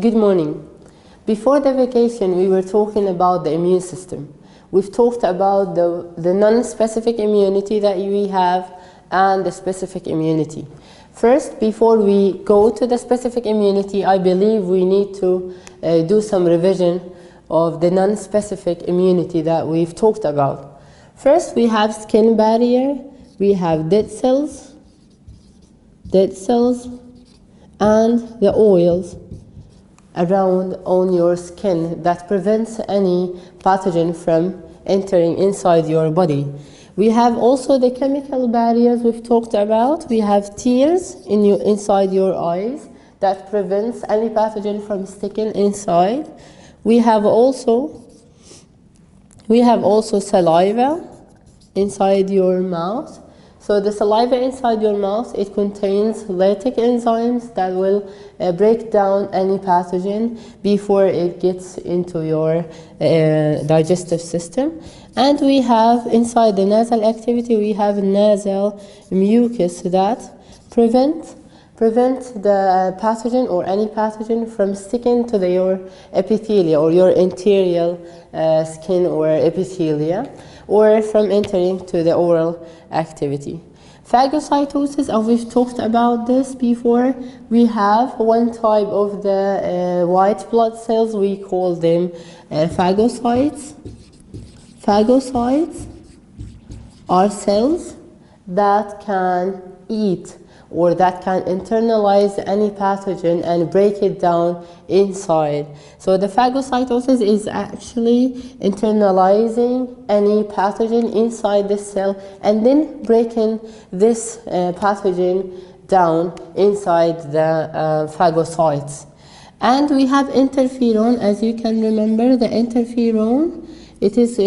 Good morning. Before the vacation, we were talking about the immune system. We've talked about the non-specific immunity that we have and the specific immunity. First, before we go to the specific immunity, I believe we need to do some revision of the non-specific immunity that we've talked about. First, we have skin barrier, we have dead cells, and the oils around on your skin that prevents any pathogen from entering inside your body. We have also the chemical barriers we've talked about. We have tears inside your eyes that prevents any pathogen from sticking inside. We have also saliva inside your mouth. So the saliva inside your mouth, it contains lactic enzymes that will break down any pathogen before it gets into your digestive system. And we have inside the nasal activity, we have nasal mucus that prevent the pathogen or any pathogen from sticking to your epithelia or your interior skin or epithelia, or from entering to the oral activity. Phagocytosis, and we've talked about this before. We have one type of the white blood cells, we call them phagocytes. Phagocytes are cells that can eat or that can internalize any pathogen and break it down inside. So the phagocytosis is actually internalizing any pathogen inside the cell and then breaking this pathogen down inside the phagocytes. And we have interferon, as you can remember, the interferon, it is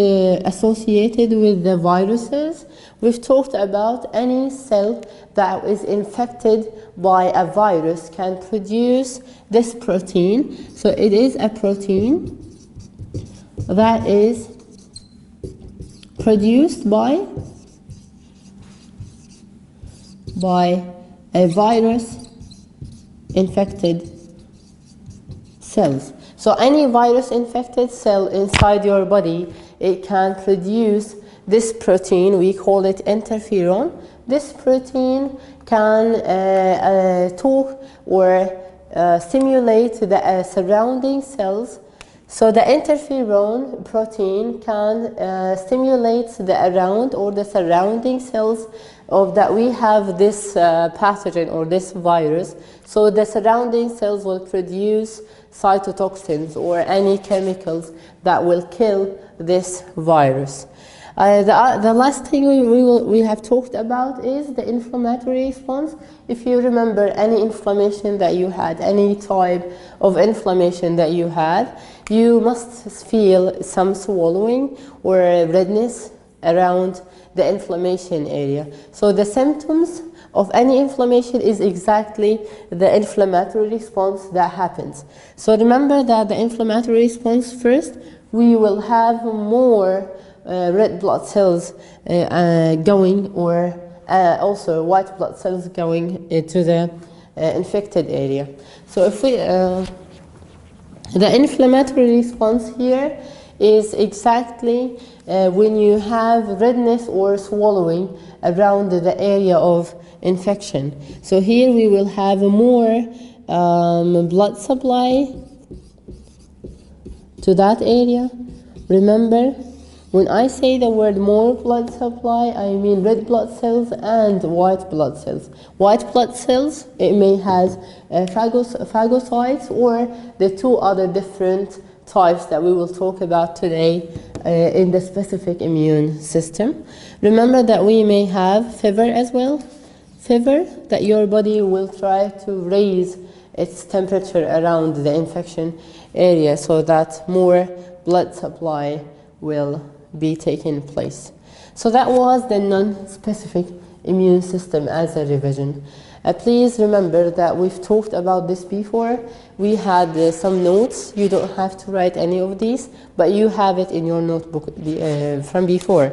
associated with the viruses. We've talked about any cell that is infected by a virus can produce this protein. So it is a protein that is produced by a virus infected cells. So any virus infected cell inside your body, it can produce this protein, we call it interferon. This protein can talk or stimulate the surrounding cells. So the interferon protein can stimulate the around or the surrounding cells of that we have this pathogen or this virus. So the surrounding cells will produce cytotoxins or any chemicals that will kill this virus. The last thing we have talked about is the inflammatory response. If you remember any inflammation that you had, any type of inflammation that you had, you must feel some swallowing or redness around the inflammation area. So the symptoms of any inflammation is exactly the inflammatory response that happens. So remember that the inflammatory response, first, we will have more red blood cells going, or also white blood cells going into the infected area. So if we, the inflammatory response here is exactly when you have redness or swallowing around the area of infection. So here we will have more blood supply to that area. Remember, when I say the word more blood supply, I mean red blood cells and white blood cells. White blood cells, it may have phagocytes or the two other different types that we will talk about today in the specific immune system. Remember that we may have fever as well. Fever, that your body will try to raise its temperature around the infection area so that more blood supply will be taking place. So that was the non-specific immune system as a revision. Please remember that we've talked about this before. We had some notes. You don't have to write any of these, but you have it in your notebook from before.